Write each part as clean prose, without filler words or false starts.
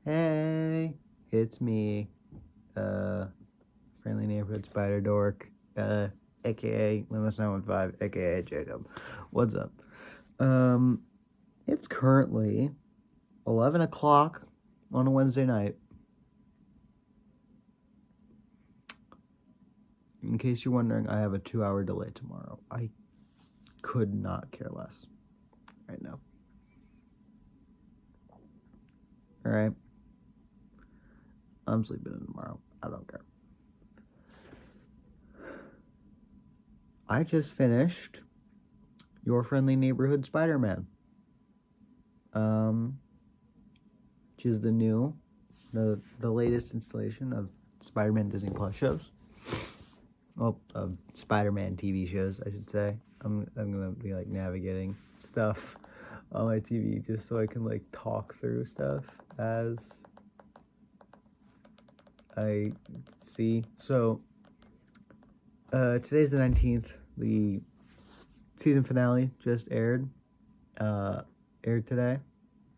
Hey, it's me, friendly neighborhood spider dork, aka Limits 915, aka Jacob. What's up? It's currently 11 o'clock on a Wednesday night. In case you're wondering, I have a 2-hour delay tomorrow. I could not care less right now. Alright? I'm sleeping in tomorrow. I don't care. I just finished Your Friendly Neighborhood Spider-Man. Which is the latest installation of Spider-Man Disney Plus shows. Well, Spider-Man TV shows, I should say. I'm gonna be like navigating stuff on my TV just so I can like talk through stuff as I see. So today's the 19th. The season finale just aired today,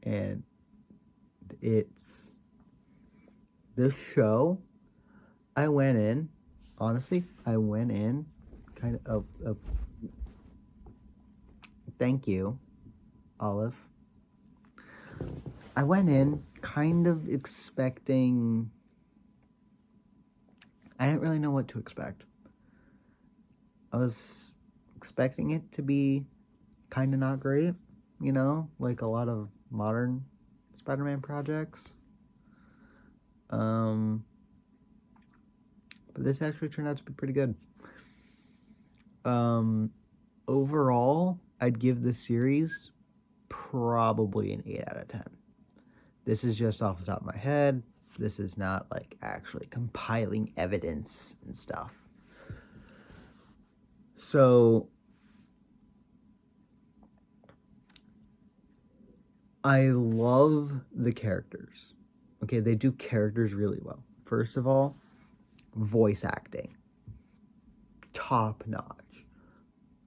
and it's this show. I went in kind of thank you, Olive. I went in kind of expecting, I didn't really know what to expect. I was expecting it to be kind of not great, like a lot of modern Spider-Man projects. But this actually turned out to be pretty good. Overall, I'd give this series probably an 8 out of 10. This is just off the top of my head. This is not like actually compiling evidence and stuff. So I love the characters. Okay, they do characters really well. First of all, voice acting. Top notch.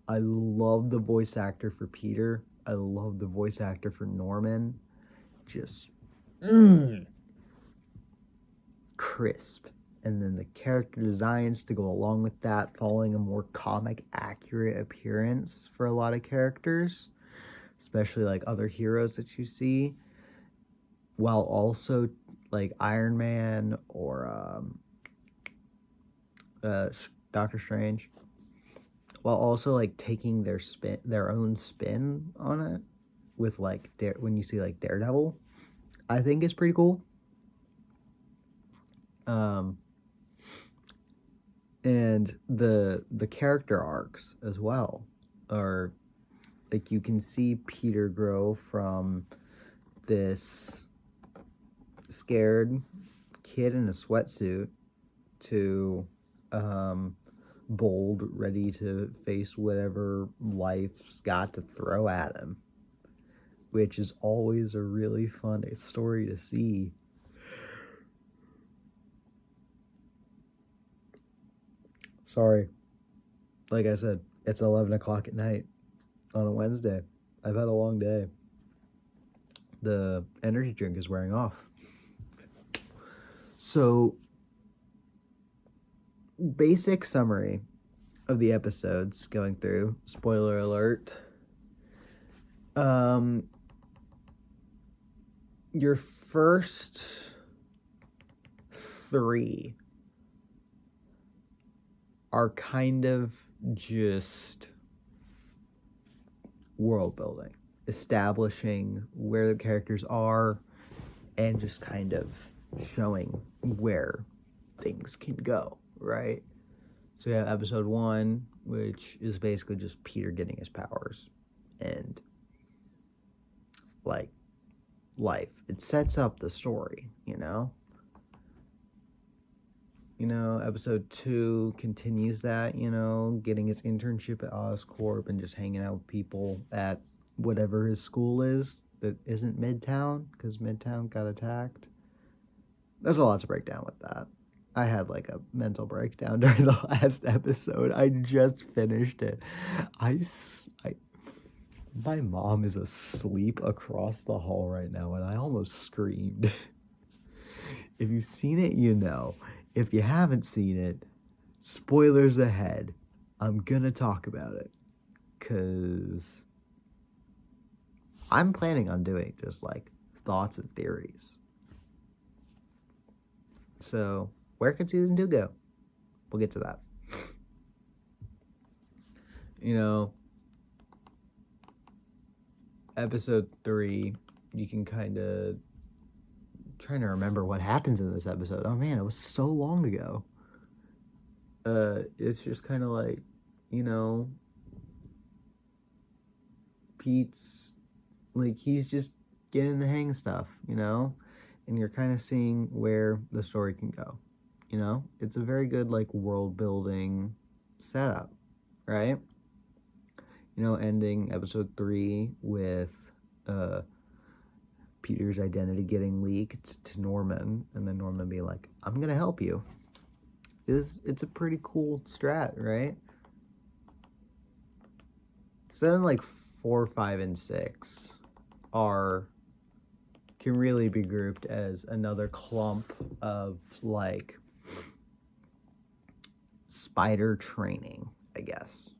I love the voice actor for Peter. I love the voice actor for Norman. Just crisp. And then the character designs to go along with that, following a more comic accurate appearance for a lot of characters, especially like other heroes that you see, while also like Iron Man or Doctor Strange, while also like taking their own spin on it with like when you see like Daredevil, I think is pretty cool. And the character arcs as well are like, you can see Peter grow from this scared kid in a sweatsuit to bold, ready to face whatever life's got to throw at him, which is always a really fun story to see. Sorry, like I said, it's 11 o'clock at night on a Wednesday. I've had a long day. The energy drink is wearing off. So, basic summary of the episodes going through. Spoiler alert. Your first 3 are kind of just world building, establishing where the characters are, and just kind of showing where things can go, right? So you have episode 1, which is basically just Peter getting his powers and like life. It sets up the story, Episode 2 continues that, getting his internship at Oscorp and just hanging out with people at whatever his school is that isn't Midtown, because Midtown got attacked. There's a lot to break down with that. I had like a mental breakdown during the last episode. I just finished it. My mom is asleep across the hall right now, and I almost screamed. If you've seen it, you know. If you haven't seen it, spoilers ahead. I'm gonna talk about it. Because I'm planning on doing just like thoughts and theories. So, where could season 2 go? We'll get to that. You know, episode 3, you can kind of trying to remember what happens in this episode. Oh man, it was so long ago. It's just kind of like, you know, Pete's like he's just getting the hang of stuff, you know, and you're kind of seeing where the story can go. You know, it's a very good like world building setup, right? You know, ending episode 3 with Peter's identity getting leaked to Norman, and then Norman being like, "I'm gonna help you." It's a pretty cool strat, right? So then, like 4, 5, and 6 can really be grouped as another clump of like spider training, I guess.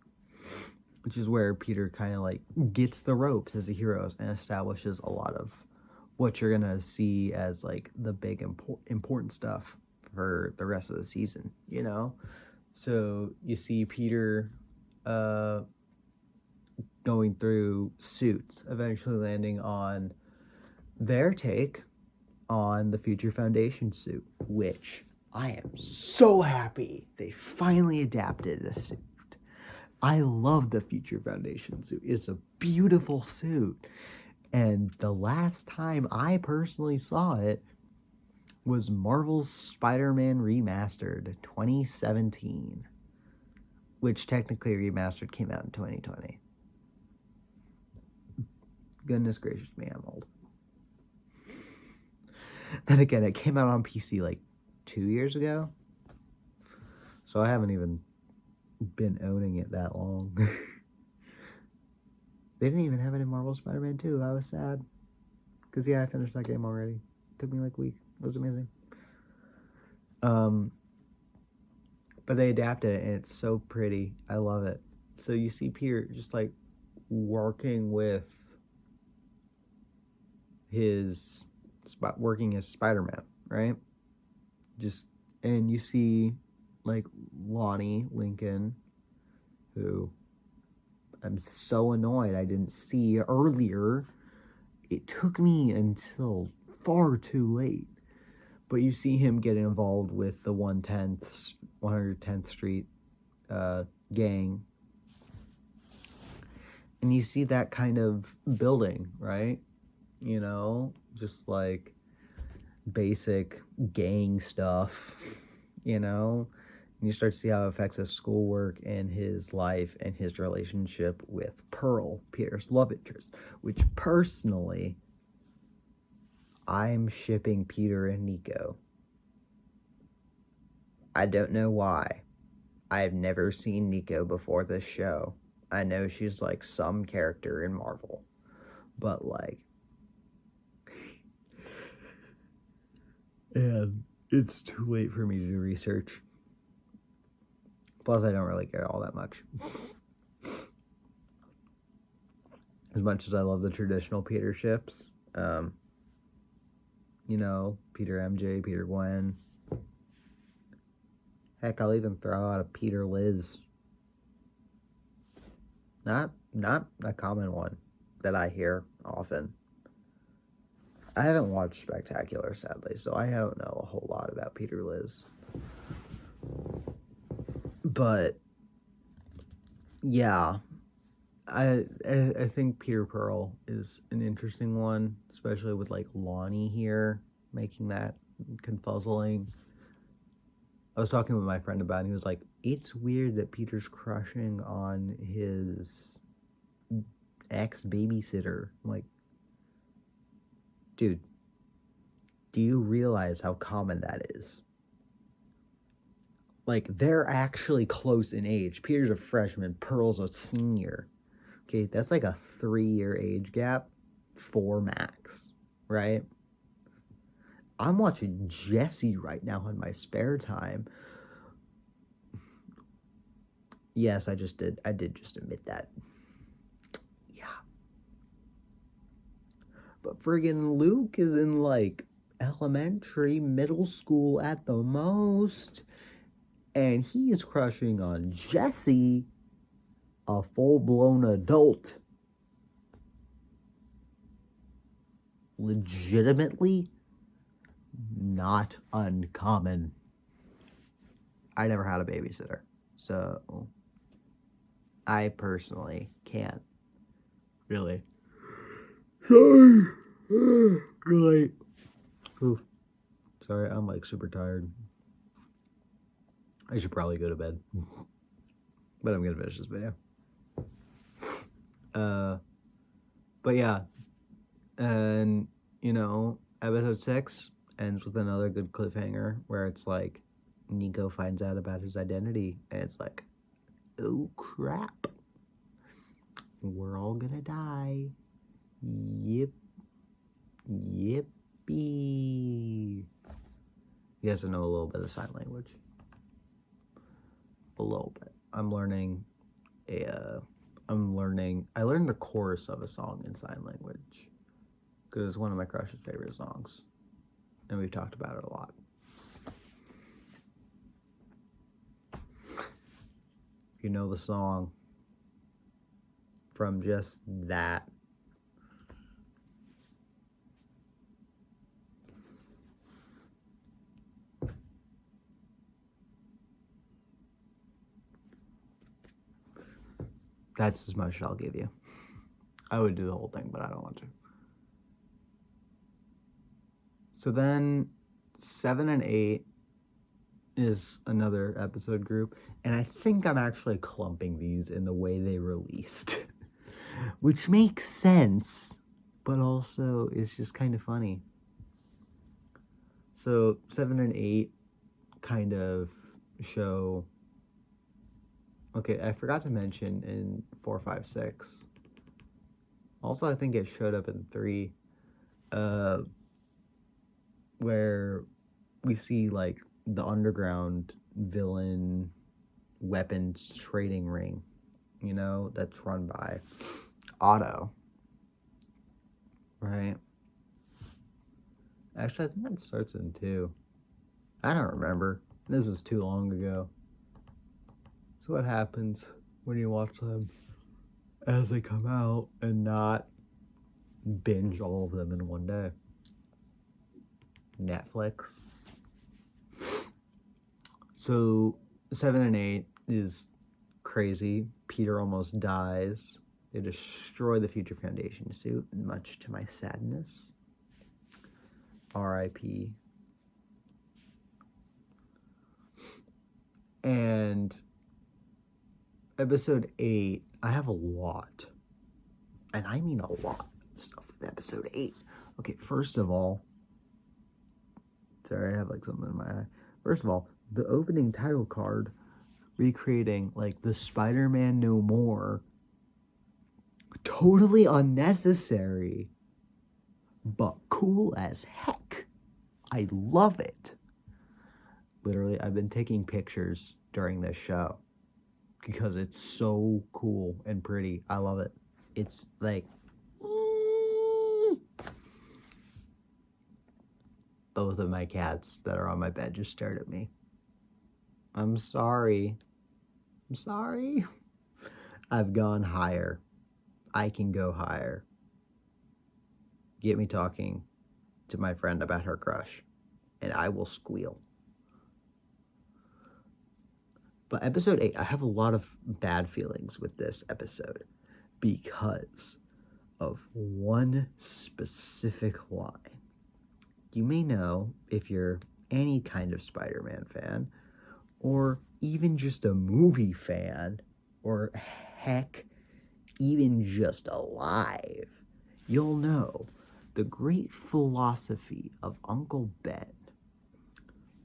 Which is where Peter kind of like gets the ropes as a hero and establishes a lot of what you're gonna see as like the big important stuff for the rest of the season, you know? So you see Peter going through suits, eventually landing on their take on the Future Foundation suit, which I am so happy they finally adapted a suit. I love the Future Foundation suit. It's a beautiful suit. And the last time I personally saw it was Marvel's Spider-Man Remastered 2017, which technically remastered came out in 2020. Goodness gracious me, I'm old. Then again, it came out on PC like 2 years ago. So I haven't even been owning it that long. They didn't even have it in Marvel Spider-Man 2. I was sad. Because, yeah, I finished that game already. It took me like a week. It was amazing. But they adapted it, and it's so pretty. I love it. So you see Peter just, like, working as Spider-Man, right? And you see, like, Lonnie Lincoln, who I'm so annoyed I didn't see earlier. It took me until far too late. But you see him get involved with the 110th Street gang. And you see that kind of building, right? You know, just like basic gang stuff, you know? And you start to see how it affects his schoolwork and his life and his relationship with Pearl, Peter's love interest, which personally, I'm shipping Peter and Nico. I don't know why. I've never seen Nico before this show. I know she's like some character in Marvel, but like, and it's too late for me to do research. Plus, I don't really care all that much. As much as I love the traditional Peter ships, you know, Peter MJ, Peter Gwen. Heck, I'll even throw out a Peter Liz. Not a common one that I hear often. I haven't watched Spectacular, sadly, so I don't know a whole lot about Peter Liz. But yeah, I think Peter Pearl is an interesting one, especially with like Lonnie here making that confuzzling. I was talking with my friend about it, and he was like, it's weird that Peter's crushing on his ex-babysitter. I'm like, dude, do you realize how common that is? Like, they're actually close in age. Peter's a freshman, Pearl's a senior. Okay, that's like a 3-year age gap, 4 max, right? I'm watching Jessie right now in my spare time. Yes, I did just admit that. Yeah. But friggin' Luke is in like elementary, middle school at the most. And he is crushing on Jessie, a full-blown adult. Legitimately not uncommon. I never had a babysitter, so I personally can't really relate. Oof. Sorry, I'm like super tired. I should probably go to bed. But I'm gonna finish this video. But yeah. And episode 6 ends with another good cliffhanger where it's like Nico finds out about his identity and it's like, oh crap. We're all gonna die. Yep. Yippee. Yes, I know a little bit of sign language. A little bit. I learned the chorus of a song in sign language because it's one of my crush's favorite songs, and we've talked about it a lot. You know the song from just that. That's as much as I'll give you. I would do the whole thing, but I don't want to. So then 7 and 8 is another episode group, and I think I'm actually clumping these in the way they released, which makes sense, but also is just kind of funny. So 7 and 8 kind of show. Okay, I forgot to mention in 4, 5, 6. Also, I think it showed up in 3, where we see like the underground villain weapons trading ring, that's run by Otto, right? Actually, I think that starts in 2. I don't remember. This was too long ago. So what happens when you watch them as they come out and not binge all of them in one day? Netflix. So 7 and 8 is crazy. Peter almost dies. They destroy the Future Foundation suit, much to my sadness. R.I.P. And episode 8, I have a lot. And I mean a lot of stuff with episode 8. Okay, first of all, sorry, I have like something in my eye. First of all, the opening title card recreating like the Spider-Man No More, totally unnecessary, but cool as heck. I love it. Literally, I've been taking pictures during this show because it's so cool and pretty. I love it. It's like both of my cats that are on my bed just stared at me. I'm sorry. I've gone higher. I can go higher. Get me talking to my friend about her crush, and I will squeal. But episode 8, I have a lot of bad feelings with this episode because of one specific line. You may know, if you're any kind of Spider-Man fan, or even just a movie fan, or heck, even just alive, you'll know the great philosophy of Uncle Ben,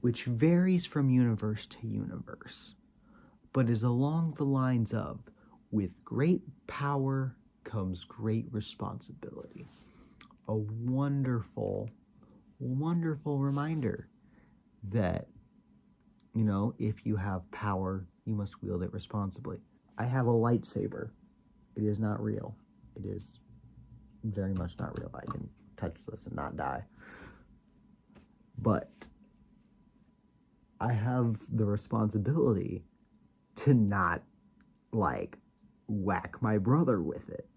which varies from universe to universe, but is along the lines of, with great power comes great responsibility. A wonderful, wonderful reminder that, you know, if you have power, you must wield it responsibly. I have a lightsaber. It is not real. It is very much not real. I can touch this and not die. But I have the responsibility to not, like, whack my brother with it.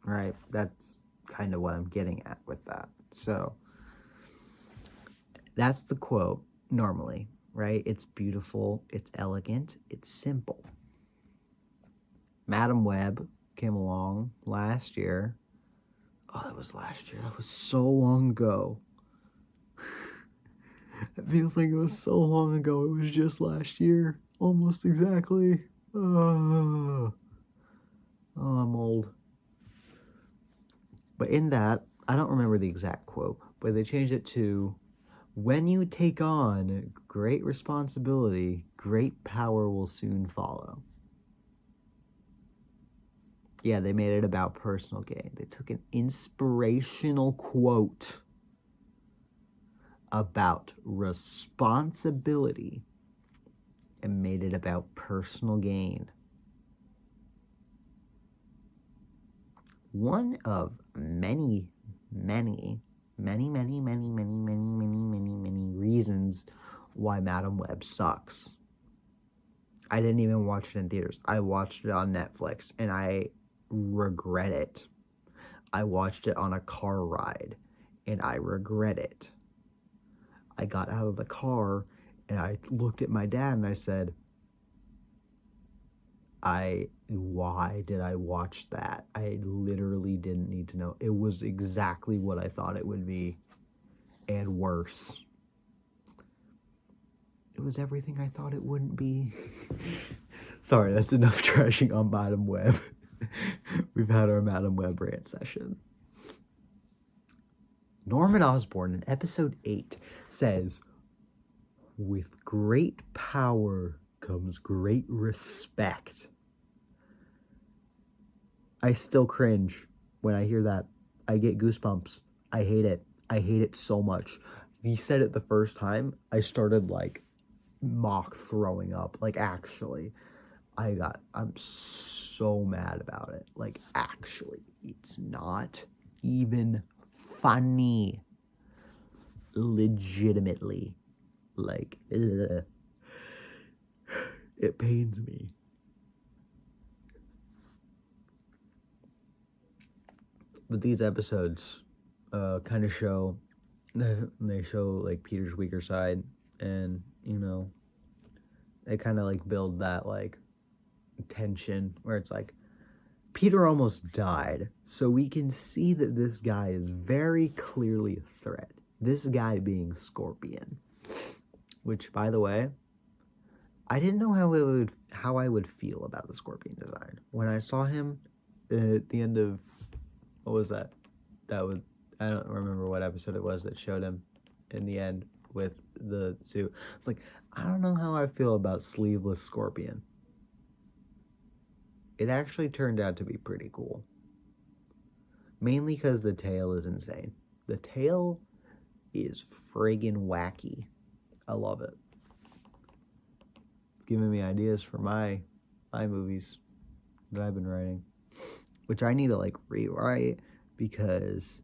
Right? That's kind of what I'm getting at with that. So, that's the quote, normally, right? It's beautiful, it's elegant, it's simple. Madam Web came along last year. Oh, that was last year. That was so long ago. It feels like it was so long ago. It was just last year. Almost exactly. Oh, I'm old. But in that, I don't remember the exact quote, but they changed it to, when you take on great responsibility, great power will soon follow. Yeah, they made it about personal gain. They took an inspirational quote about responsibility and made it about personal gain. One of many reasons why Madam Web sucks. I didn't even watch it in theaters. I watched it on Netflix, and I regret it. I watched it on a car ride, and I regret it. I got out of the car, and I looked at my dad, and I said, why did I watch that? I literally didn't need to know. It was exactly what I thought it would be, and worse. It was everything I thought it wouldn't be. Sorry, that's enough trashing on Madam Web. We've had our Madam Web rant session. Norman Osborn in episode 8 says, with great power comes great respect. I still cringe when I hear that. I get goosebumps. I hate it. I hate it so much. He said it the first time, I started like mock throwing up. Like, actually, I'm so mad about it. Like, actually, it's not even funny. Legitimately. Like, ugh. It pains me. But these episodes kind of show, they show like Peter's weaker side, and, you know, they kind of like build that like tension where it's like, Peter almost died, so we can see that this guy is very clearly a threat. This guy being Scorpion, which, by the way, I didn't know how I would feel about the Scorpion design when I saw him at the end of, what was that? That was, I don't remember what episode it was that showed him in the end with the suit. It's like, I don't know how I feel about sleeveless Scorpion. It actually turned out to be pretty cool. Mainly because the tail is insane. The tail is friggin' wacky. I love it. It's giving me ideas for my movies that I've been writing, which I need to like rewrite because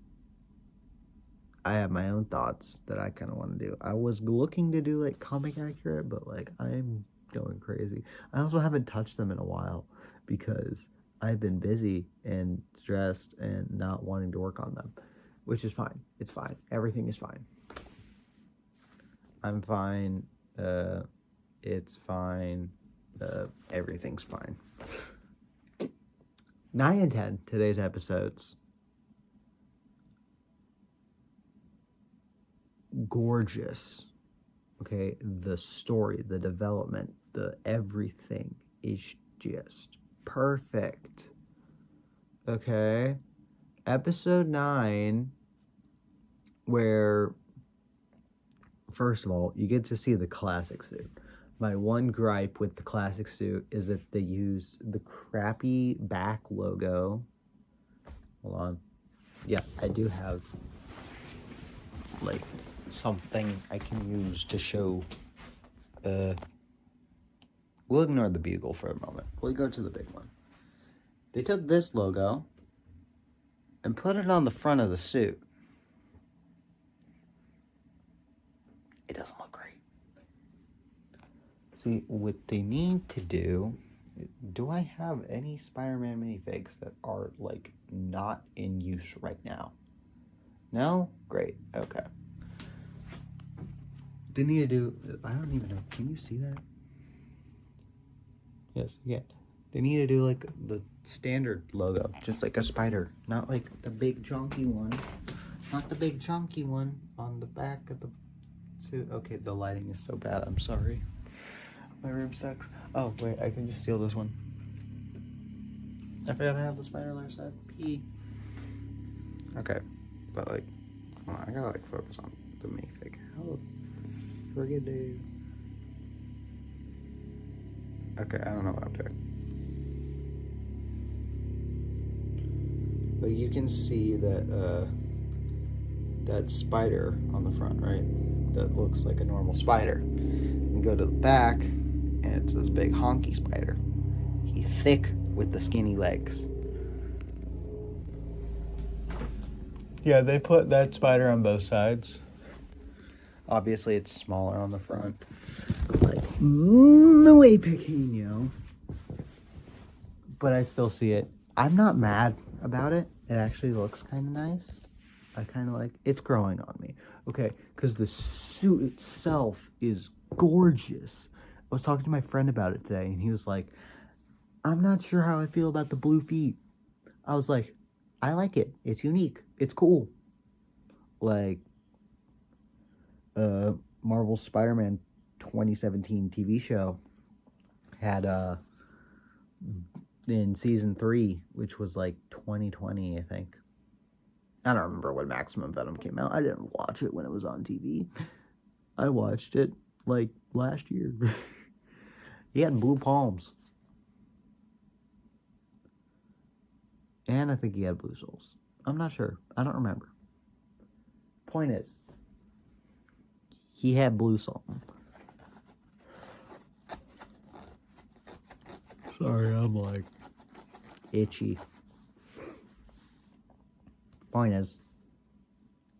I have my own thoughts that I kind of want to do. I was looking to do like comic accurate, but like I'm going crazy. I also haven't touched them in a while because I've been busy and stressed and not wanting to work on them, which is fine. It's fine. Everything is fine. I'm fine. It's fine. Everything's fine. 9 and 10, today's episodes. Gorgeous. Okay, the story, the development, the everything is just perfect. Okay, episode 9, where, first of all, you get to see the classic suit. My one gripe with the classic suit is that they use the crappy back logo. Hold on. Yeah, I do have like something I can use to show. We'll ignore the bugle for a moment. We'll go to the big one. They took this logo and put it on the front of the suit. It doesn't look great. See, what they need to do... Do I have any Spider-Man minifigs that are, like, not in use right now? No? Great. Okay. They need to do... I don't even know. Can you see that? Yes, yeah. They need to do, like, the standard logo. Just like a spider. Not, like, the big chunky one. Not the big chunky one on the back of the suit. Okay, the lighting is so bad. I'm sorry. My room sucks. Oh, wait. I can just steal this one. I forgot I have the spider on the other side. P. Okay. But, like... Well, I gotta, like, focus on the minifig. How the friggin' do... Okay, I don't know what I'm doing. Like, you can see that, that spider on the front, right? That looks like a normal spider. You go to the back, and it's this big honky spider. He's thick with the skinny legs. Yeah, they put that spider on both sides. Obviously, it's smaller on the front. Like, muy pequeño. But I still see it. I'm not mad about it. It actually looks kind of nice. I kind of like... It's growing on me. Okay, because the suit itself is gorgeous. I was talking to my friend about it today, and he was like, I'm not sure how I feel about the blue feet. I was like, I like it. It's unique. It's cool. Like, Marvel Spider-Man 2017 TV show had, in season 3, which was like 2020, I think. I don't remember when Maximum Venom came out. I didn't watch it when it was on TV. I watched it, like, last year. He had blue palms. And I think he had blue soles. I'm not sure. I don't remember. Point is, he had blue soul. Sorry, I'm, like, itchy. Point is,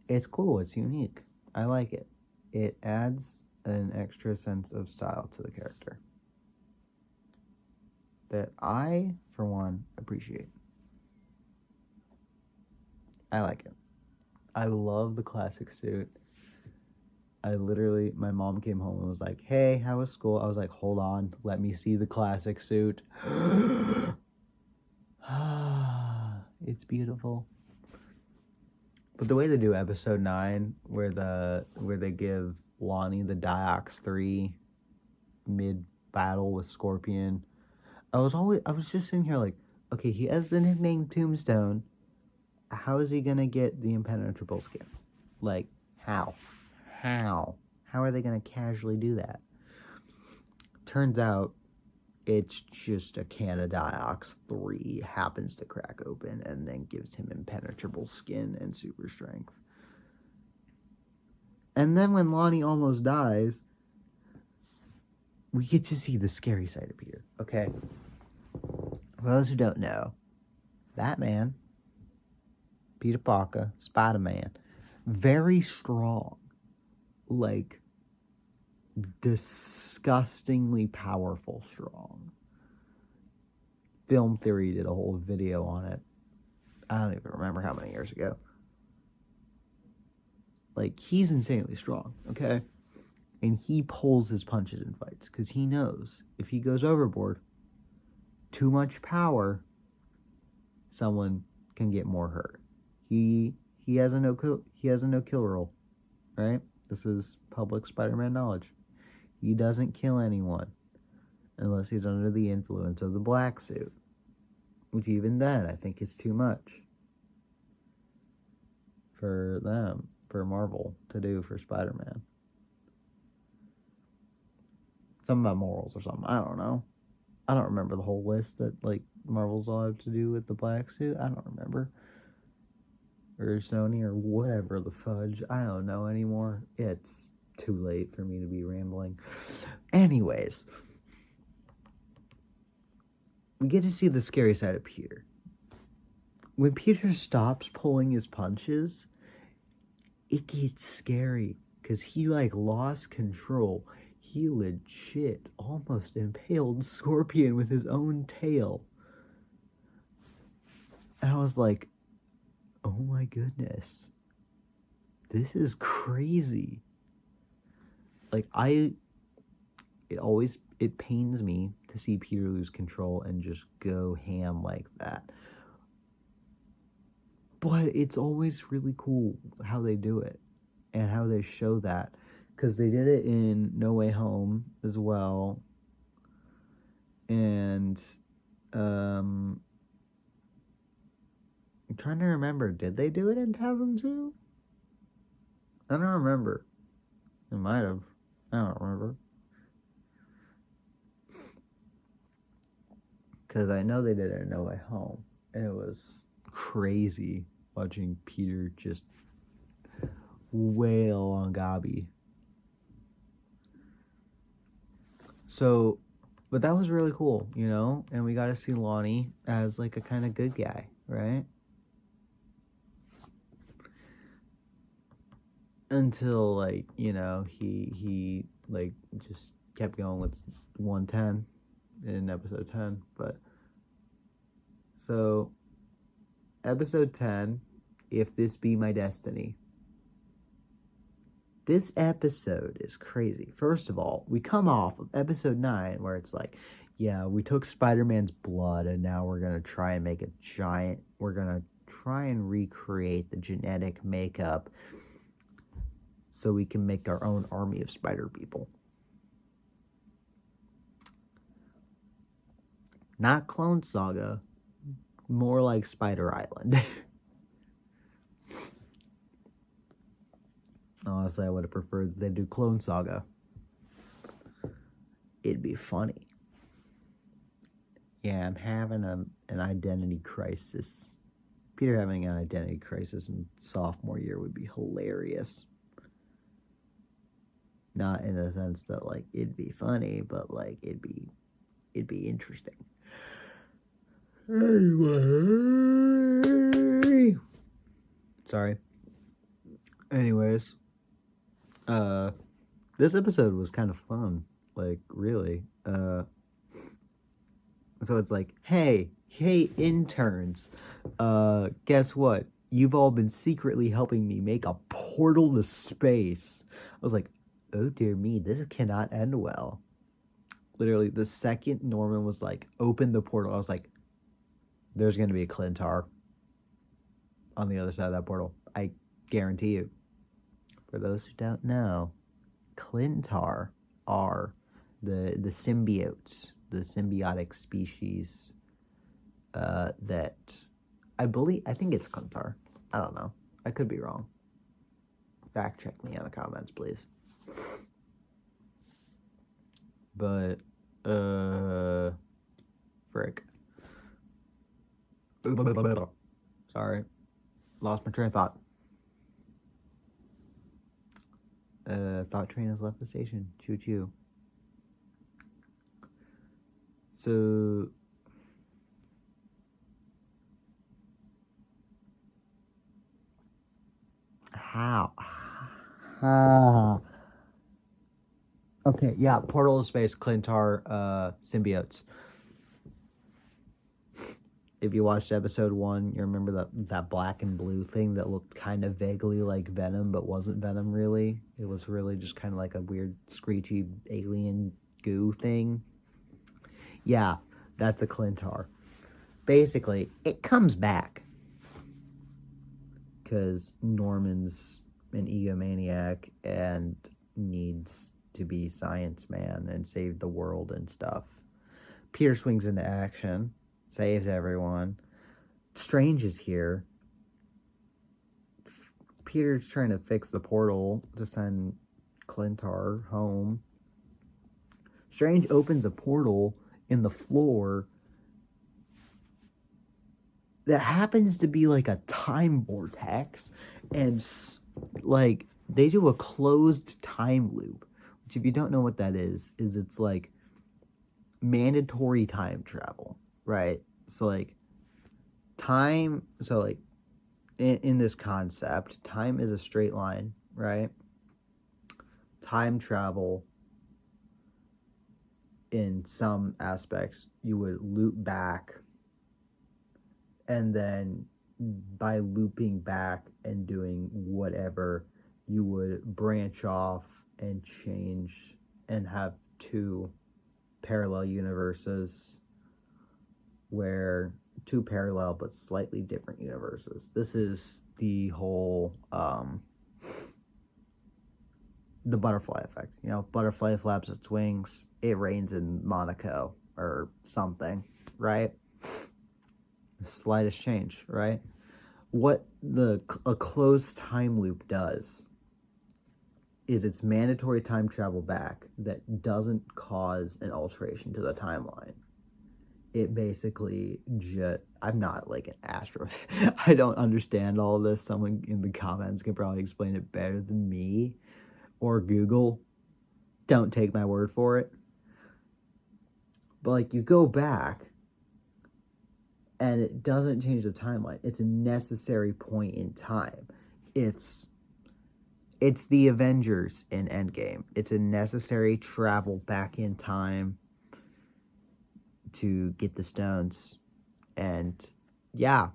it's cool. It's unique. I like it. It adds an extra sense of style to the character that I, for one, appreciate. I like it. I love the classic suit. My mom came home and was like, hey, how was school? I was like, hold on, let me see the classic suit. It's beautiful. But the way they do episode 9, where they give Lonnie the Diox 3 mid-battle with Scorpion, I was just sitting here like, okay, he has the nickname Tombstone. How is he gonna get the impenetrable skin? Like, how? How are they gonna casually do that? Turns out it's just a can of Diox 3 happens to crack open and then gives him impenetrable skin and super strength. And then when Lonnie almost dies, we get to see the scary side appear. Okay. For those who don't know, that man, Peter Parker, Spider-Man, very strong. Like, disgustingly powerful strong. Film Theory did a whole video on it. I don't even remember how many years ago. Like, he's insanely strong, okay? And he pulls his punches in fights because he knows if he goes overboard, too much power, someone can get more hurt. He has a no kill rule, right? This is public Spider-Man knowledge. He doesn't kill anyone unless he's under the influence of the black suit, which even then I think is too much for them, for Marvel to do for Spider-Man. Something about morals or something. I don't know. I don't remember the whole list that, like, Marvel's all have to do with the black suit. I don't remember. or Sony or whatever the fudge. I don't know anymore. It's too late for me to be rambling. Anyways, we get to see the scary side of Peter. When Peter stops pulling his punches, it gets scary because he like lost control. He legit almost impaled Scorpion with his own tail. And I was like, oh my goodness. This is crazy. Like it pains me to see Peter lose control and just go ham like that. But it's always really cool how they do it and how they show that. Because they did it in No Way Home as well. And I'm trying to remember, did they do it in 2002? I don't remember. It might have. I don't remember. Because I know they did it in No Way Home. And it was crazy watching Peter just wail on Gabi. So, but that was really cool, you know? And we got to see Lonnie as like a kind of good guy, right? Until like, you know, he like just kept going with 110 in episode 10. But so episode 10, If This Be My Destiny. This episode is crazy. First of all, we come off of episode 9 where it's like, yeah, we took Spider-Man's blood and now we're going to try and make we're going to try and recreate the genetic makeup so we can make our own army of spider people. Not Clone Saga, more like Spider Island. Honestly, I would have preferred they do Clone Saga. It'd be funny. Yeah, I'm having an identity crisis. Peter having an identity crisis in sophomore year would be hilarious. Not in the sense that like it'd be funny, but like it'd be interesting. Anyway, sorry. Anyways, this episode was kind of fun. Like really. So it's like, hey interns, guess what? You've all been secretly helping me make a portal to space. I was like, oh dear me, this cannot end well. Literally, the second Norman was like, open the portal, I was like, there's going to be a Clintar on the other side of that portal. I guarantee you. For those who don't know, Clintar are the symbiotes, the symbiotic species that I think it's Clintar. I don't know. I could be wrong. Fact check me in the comments, please. But frick. Sorry. Lost my train of thought. Thought train has left the station. Choo choo. So how? Okay, yeah, Portal to Space, Clintar, symbiotes. If you watched episode 1, you remember that black and blue thing that looked kind of vaguely like Venom, but wasn't Venom really. It was really just kind of like a weird, screechy alien goo thing. Yeah, that's a Clintar. Basically, it comes back because Norman's an egomaniac and needs to be science man and save the world and stuff. Peter swings into action, saves everyone. Strange is here. Peter's trying to fix the portal to send Clintar home. Strange opens a portal in the floor that happens to be like a time vortex, and like they do a closed time loop, which if you don't know what that is it's like mandatory time travel, right? So like time, so like in this concept, time is a straight line, right? Time travel, in some aspects, you would loop back, and then by looping back and doing whatever, you would branch off and change and have two parallel universes, where two parallel but slightly different universes. This is the whole the butterfly effect. You know, butterfly flaps its wings, it rains in Monaco or something, right? The slightest change, right? What a closed time loop does is it's mandatory time travel back that doesn't cause an alteration to the timeline. It basically just, I'm not like an astro. I don't understand all of this. Someone in the comments can probably explain it better than me, or Google. Don't take my word for it. But like, you go back and it doesn't change the timeline. It's a necessary point in time. It's the Avengers in Endgame. It's a necessary travel back in time to get the stones. And yeah,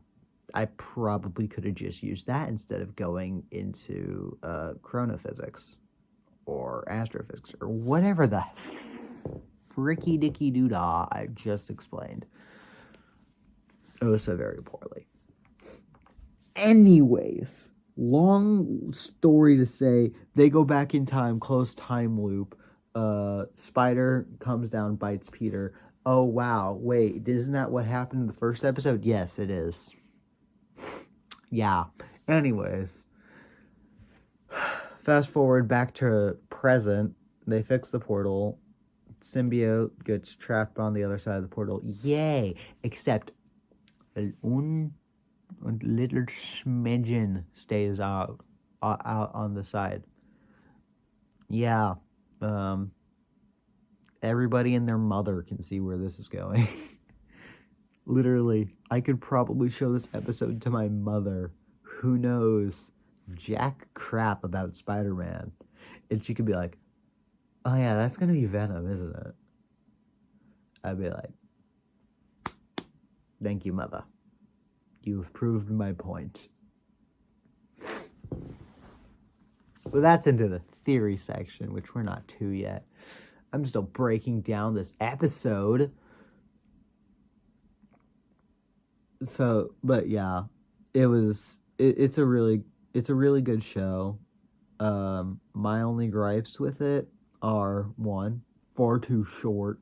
I probably could have just used that instead of going into chronophysics or astrophysics or whatever the fricky dicky doodah I just explained. Oh, so very poorly. Anyways, long story to say, they go back in time, close time loop. Spider comes down, bites Peter. Oh wow, wait, isn't that what happened in the first episode? Yes, it is. Yeah. Anyways, fast forward back to present. They fix the portal. Symbiote gets trapped on the other side of the portal. Yay! Except un little smidgen stays out on the side. Yeah. Everybody and their mother can see where this is going. Literally, I could probably show this episode to my mother, who knows jack crap about Spider-Man, and she could be like, oh yeah, that's gonna be Venom, isn't it? I'd be like, thank you, mother. You've proved my point. But that's into the theory section, which we're not to yet. I'm still breaking down this episode. So, but yeah, it's a really good show. My only gripes with it are, one, far too short.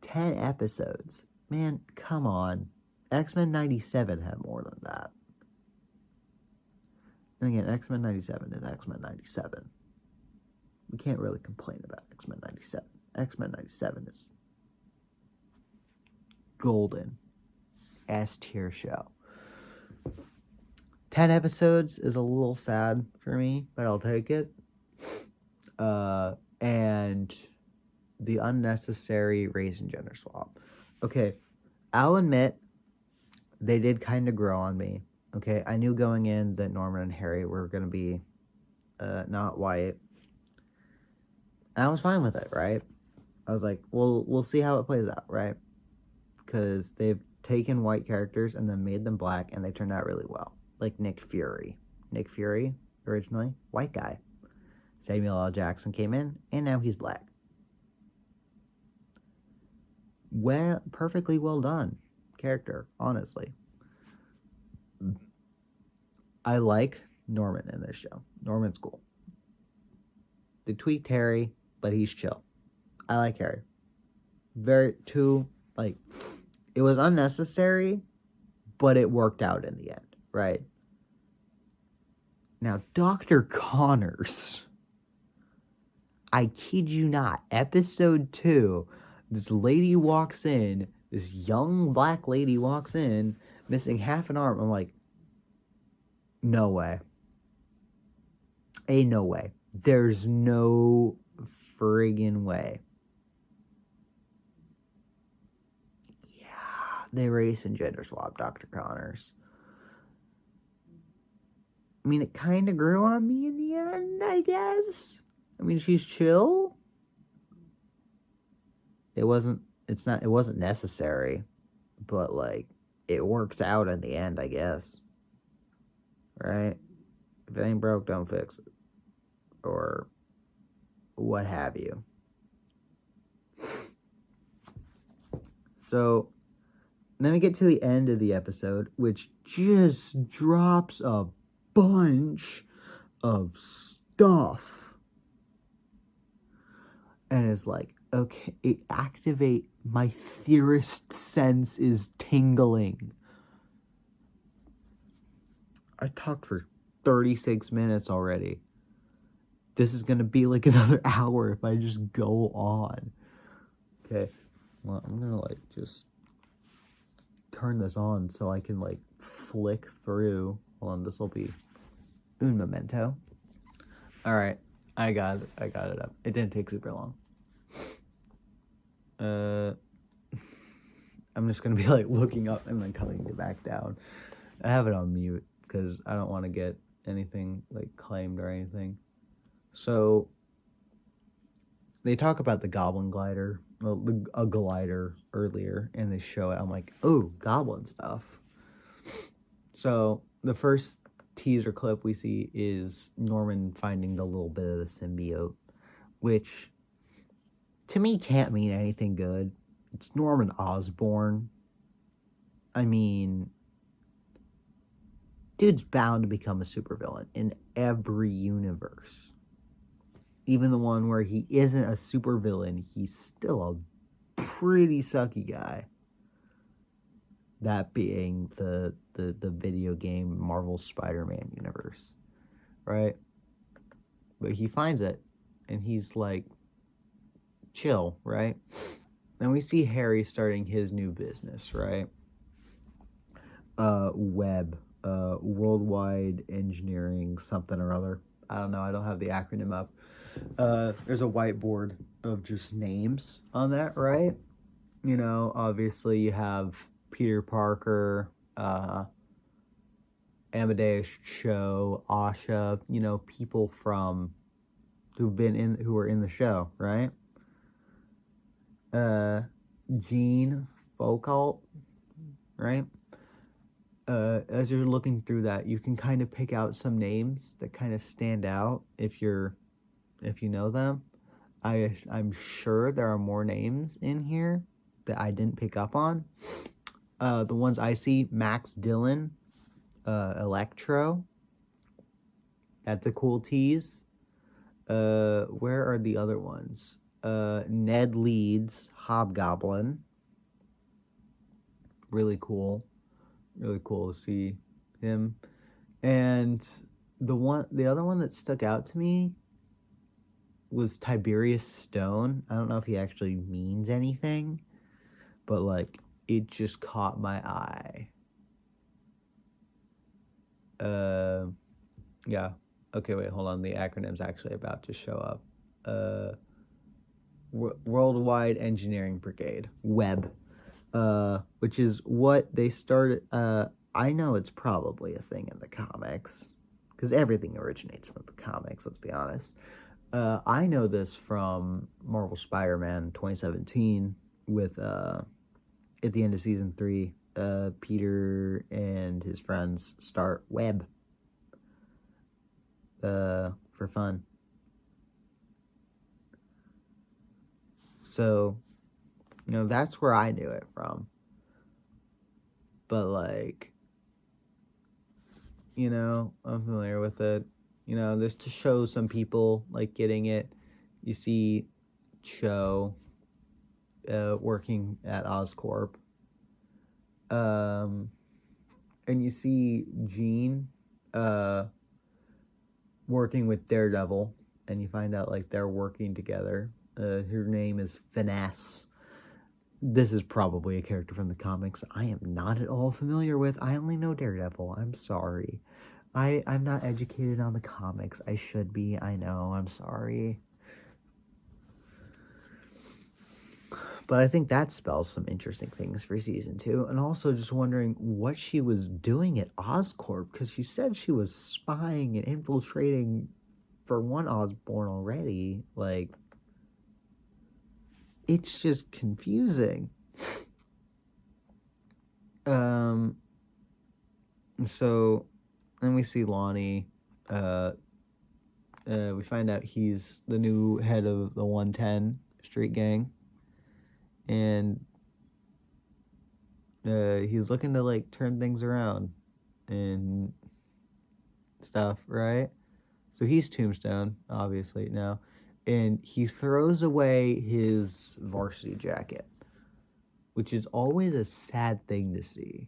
10 episodes. Man, come on. X-Men 97 had more than that. And again, X-Men 97 is X-Men 97. We can't really complain about X-Men 97. X-Men 97 is golden. S-tier show. 10 episodes is a little sad for me, but I'll take it. And the unnecessary race and gender swap. Okay, I'll admit, they did kind of grow on me. Okay, I knew going in that Norman and Harry were going to be not white. And I was fine with it, right? I was like, well, we'll see how it plays out, right? Because they've taken white characters and then made them black, and they turned out really well. Like Nick Fury. Nick Fury, originally, white guy. Samuel L. Jackson came in, and now he's black. Well, perfectly well done character, honestly. I like Norman in this show. Norman's cool. They tweaked Harry, but he's chill. I like Harry. It was unnecessary, but it worked out in the end, right? Now, Dr. Connors, I kid you not, episode 2, this young black lady walks in, missing half an arm. I'm like, no way. No way. There's no friggin' way. Yeah, they race and gender swap Dr. Connors. I mean, it kind of grew on me in the end, I guess. I mean, she's chill. It wasn't necessary, but like, it works out in the end, I guess. Right? If it ain't broke, don't fix it. Or what have you. So, then we get to the end of the episode, which just drops a bunch of stuff. And it's like, okay, my theorist sense is tingling. I talked for 36 minutes already. This is going to be like another hour if I just go on. Okay. Well, I'm going to like just turn this on so I can like flick through. Hold on, this will be un momento. All right. I got it up. It didn't take super long. I'm just going to be like looking up and then coming back down. I have it on mute because I don't want to get anything like claimed or anything. So they talk about the goblin glider, a glider earlier, and they show it. I'm like, oh, goblin stuff. So the first teaser clip we see is Norman finding the little bit of the symbiote, which to me can't mean anything good. It's Norman Osborn. I mean, dude's bound to become a supervillain in every universe. Even the one where he isn't a supervillain, he's still a pretty sucky guy. That being the video game Marvel Spider-Man universe, right? But he finds it, and he's like, chill, right? Then we see Harry starting his new business, right? Web, Worldwide Engineering something or other. I don't know. I don't have the acronym up. There's a whiteboard of just names on that, right? You know, obviously you have Peter Parker, Amadeus Cho, Asha, you know, people from who were in the show, right? Gene Foucault, right? As you're looking through that, you can kind of pick out some names that kind of stand out if you know them. I'm sure there are more names in here that I didn't pick up on. The ones I see: Max Dillon, Electro. That's a cool tease. Where are the other ones? Ned Leeds, Hobgoblin. Really cool to see him. And the other one that stuck out to me was Tiberius Stone. I don't know if he actually means anything, but like it just caught my eye. Yeah. Okay, wait, hold on. The acronym's actually about to show up. Worldwide Engineering Brigade, WEB. Which is what they started. I know it's probably a thing in the comics, because everything originates from the comics, let's be honest. I know this from Marvel Spider-Man 2017 with, at the end of season 3, Peter and his friends start Web for fun. So, you know, that's where I knew it from. But, like, you know, I'm familiar with it. You know, just to show some people, like, getting it. You see Cho working at Oscorp. And you see Jean working with Daredevil. And you find out, like, they're working together. Her name is Finesse. This is probably a character from the comics I am not at all familiar with. I only know Daredevil. I'm sorry. I'm not educated on the comics. I should be. I know. I'm sorry. But I think that spells some interesting things for season 2. And also just wondering what she was doing at Oscorp, because she said she was spying and infiltrating for one Osborn already. Like, it's just confusing. So then we see Lonnie. We find out he's the new head of the 110 Street Gang. And he's looking to, like, turn things around and stuff, right? So he's Tombstone, obviously, now. And he throws away his varsity jacket, which is always a sad thing to see.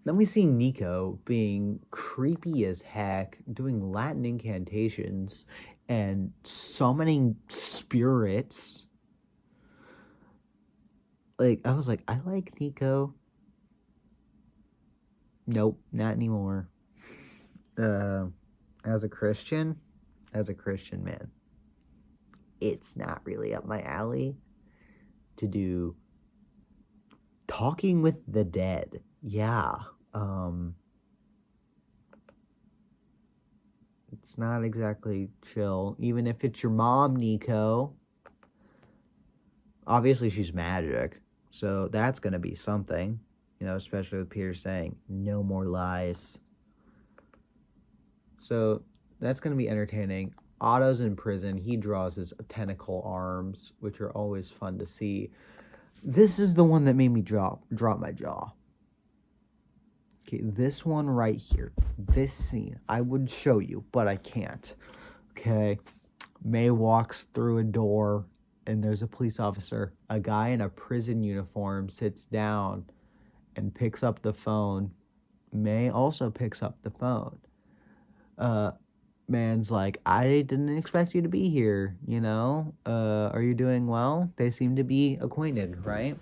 Then we see Nico being creepy as heck, doing Latin incantations and summoning spirits. Like, I was like, I like Nico. Nope, not anymore. As a Christian, man, it's not really up my alley to do talking with the dead. Yeah. It's not exactly chill, even if it's your mom, Nico. Obviously, she's magic, so that's gonna be something, especially with Peter saying, no more lies. So that's gonna be entertaining. Otto's in prison. He draws his tentacle arms, which are always fun to see. This is the one that made me drop my jaw. Okay, this one right here, this scene, I would show you, but I can't. Okay, May walks through a door, and there's a police officer. A guy in a prison uniform sits down and picks up the phone. May also picks up the phone. Man's like, I didn't expect you to be here, are you doing well? They seem to be acquainted, right?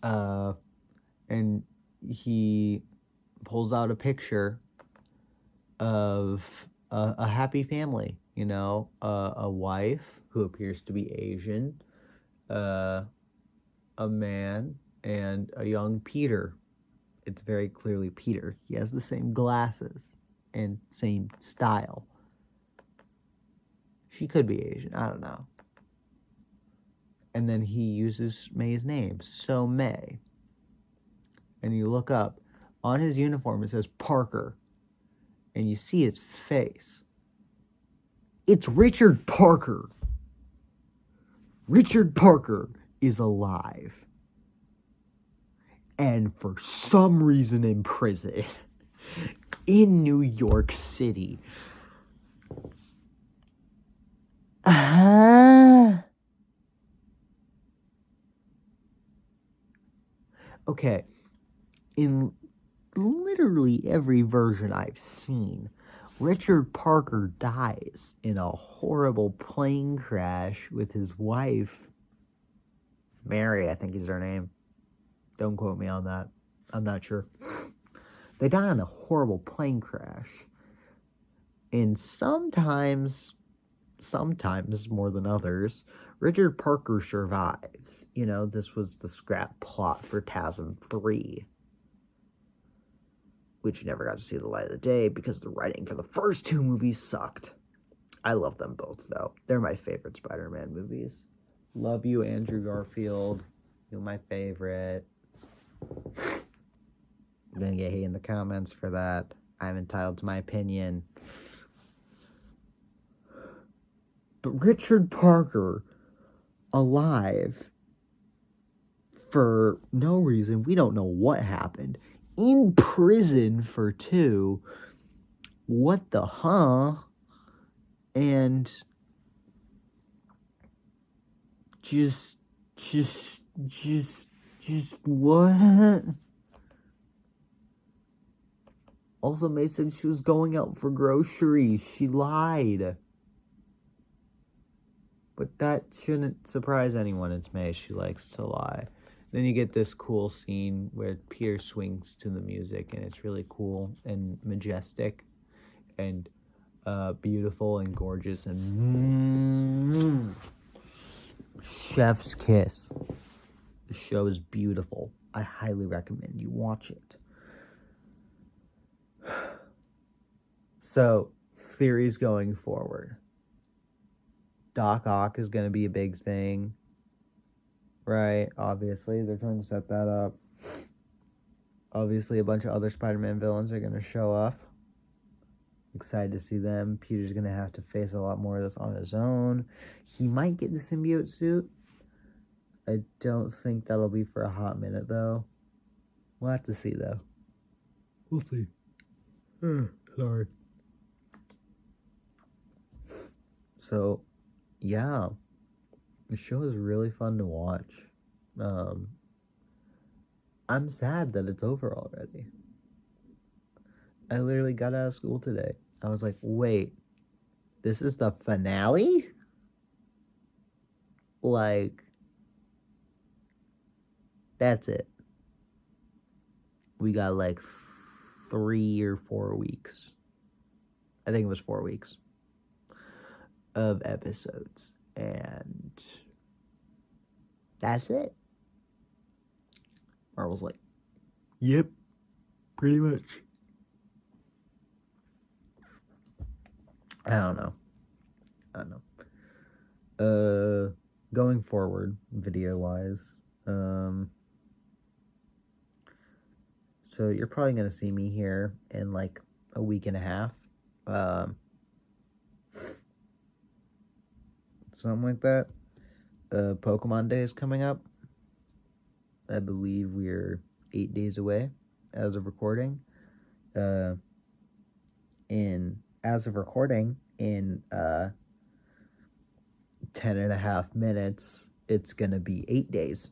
And he pulls out a picture of a happy family, a wife who appears to be Asian, a man, and a young Peter. It's very clearly Peter. He has the same glasses and same style. She could be Asian, I don't know. And then he uses May's name, So May. And you look up, on his uniform it says Parker, and you see his face. It's Richard Parker. Richard Parker is alive. And for some reason in prison in New York City. Okay. In literally every version I've seen, Richard Parker dies in a horrible plane crash with his wife, Mary, I think is her name. Don't quote me on that. I'm not sure. They die in a horrible plane crash. And sometimes more than others, Richard Parker survives. This was the scrap plot for TASM 3. Which never got to see the light of the day because the writing for the first 2 movies sucked. I love them both, though. They're my favorite Spider-Man movies. Love you, Andrew Garfield. You're my favorite. I'm gonna get hate in the comments for that. I'm entitled to my opinion. But Richard Parker, alive for no reason. We don't know what happened. In prison for 2. What the And just what? Also, May said she was going out for groceries. She lied. But that shouldn't surprise anyone. It's May. She likes to lie. Then you get this cool scene where Peter swings to the music, and it's really cool and majestic and beautiful and gorgeous and chef's kiss. The show is beautiful. I highly recommend you watch it. So, theories going forward. Doc Ock is going to be a big thing. Right, obviously. They're trying to set that up. Obviously, a bunch of other Spider-Man villains are going to show up. Excited to see them. Peter's going to have to face a lot more of this on his own. He might get the symbiote suit. I don't think that'll be for a hot minute, though. We'll have to see, though. We'll see. Sorry. So, yeah. The show is really fun to watch. I'm sad that it's over already. I literally got out of school today. I was like, wait, this is the finale? Like, that's it. We got like 3 or 4 weeks. I think it was 4 weeks of episodes. And that's it. Marvel's like, yep, pretty much. I don't know. Going forward, video-wise, so you're probably going to see me here in like a week and a half. Something like that. Pokemon Day is coming up. I believe we're 8 days away as of recording. As of recording, in 10 and a half minutes, it's going to be 8 days.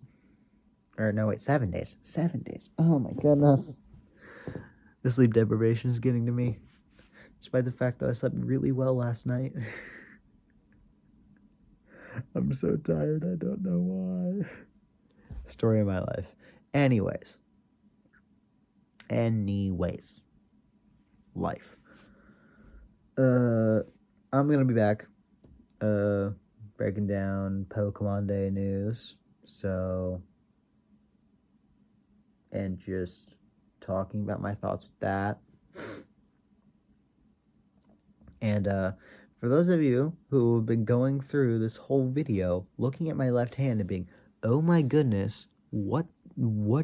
Or no, wait, 7 days. 7 days. Oh my goodness. The sleep deprivation is getting to me. Despite the fact that I slept really well last night. I'm so tired, I don't know why. Story of my life. Anyways. Life. I'm gonna be back. Breaking down Pokemon Day news. So, and just talking about my thoughts with that. And for those of you who have been going through this whole video, looking at my left hand and being, oh my goodness, what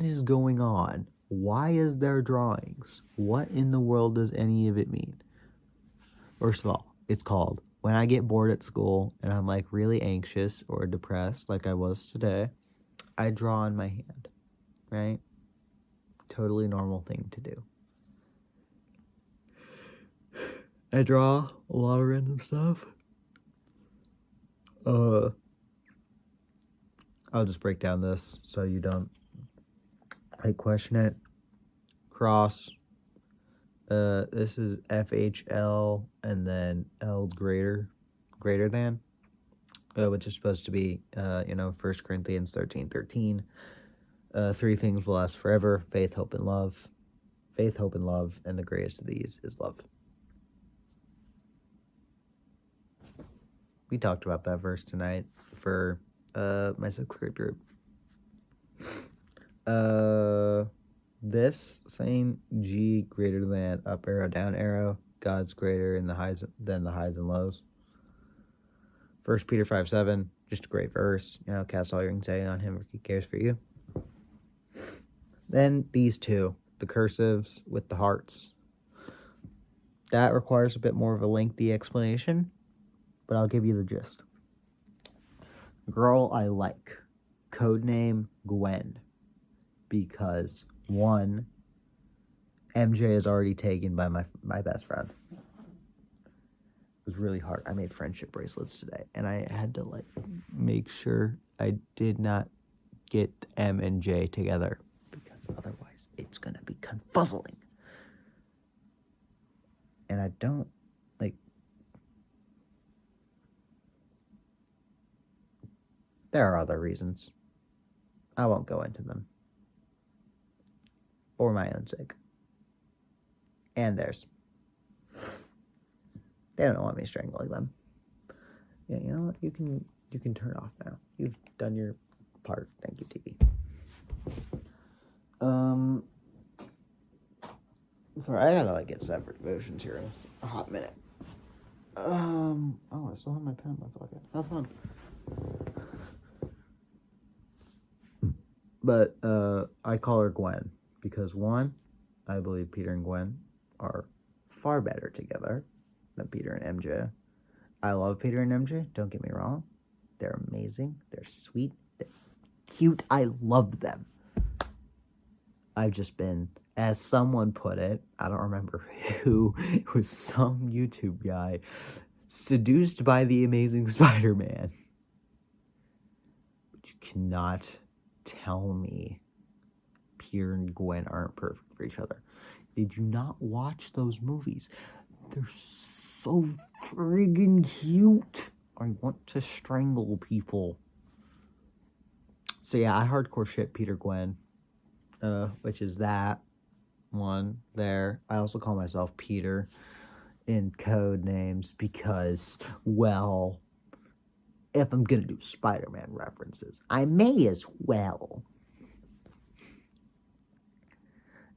is going on? Why is there drawings? What in the world does any of it mean? First of all, it's called when I get bored at school and I'm like really anxious or depressed like I was today, I draw on my hand, right? Totally normal thing to do. I draw a lot of random stuff. I'll just break down this so you don't question it. Cross. This is FHL and then L greater than, which is supposed to be, 1 Corinthians 13:13. 3 things will last forever: faith, hope, and love. Faith, hope, and love, and the greatest of these is love. We talked about that verse tonight for my 6th grade group. This saying G greater than up arrow, down arrow, God's greater than the highs and lows. 1 Peter 5:7, just a great verse. Cast all your anxiety on him, for he cares for you. Then these two, the cursives with the hearts. That requires a bit more of a lengthy explanation, but I'll give you the gist. Girl I like. Codename Gwen. Because, 1, MJ is already taken by my best friend. It was really hard. I made friendship bracelets today, and I had to, make sure I did not get M and J together, because otherwise it's going to be confuzzling. And I don't, There are other reasons. I won't go into them. For my own sake. And theirs. They don't want me strangling them. Yeah, you know what? You can turn off now. You've done your part. Thank you, TV. Sorry, I gotta get separate devotions here in a hot minute. Oh, I still have my pen in my pocket. Have fun. But I call her Gwen because one, I believe Peter and Gwen are far better together than Peter and MJ. I love Peter and MJ, don't get me wrong. They're amazing, they're sweet, they're cute, I love them. I've just been, as someone put it, I don't remember who, it was some YouTube guy, seduced by the Amazing Spider-Man. But you cannot tell me Peter and Gwen aren't perfect for each other. Did you not watch those movies? They're so friggin' cute. I want to strangle people. So yeah, I hardcore ship Peter Gwen, which is that one there. I also call myself Peter in code names because, well, if I'm gonna do Spider-Man references, I may as well.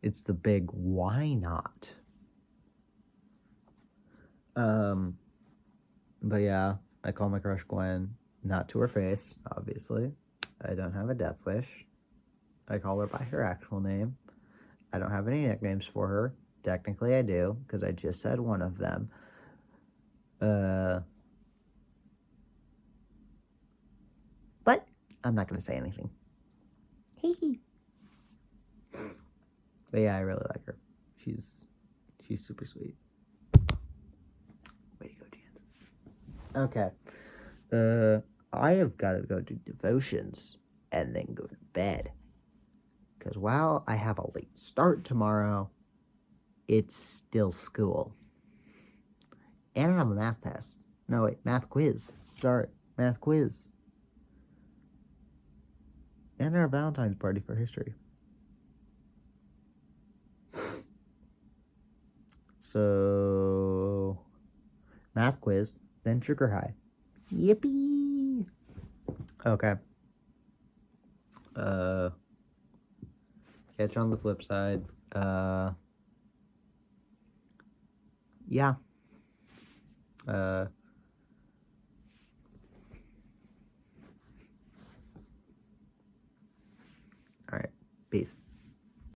It's the big why not? But yeah, I call my crush Gwen, not to her face, obviously. I don't have a death wish. I call her by her actual name. I don't have any nicknames for her. Technically I do, because I just said one of them. But I'm not going to say anything. But yeah, I really like her. She's super sweet. Way to go, Chance. Okay. I have got to go do devotions and then go to bed. Because while I have a late start tomorrow, it's still school. And I have a math test. No, wait, math quiz. Sorry, math quiz. And our Valentine's party for history. So, math quiz, then sugar high. Yippee! Okay. Catch on the flip side. Yeah. Alright. Peace.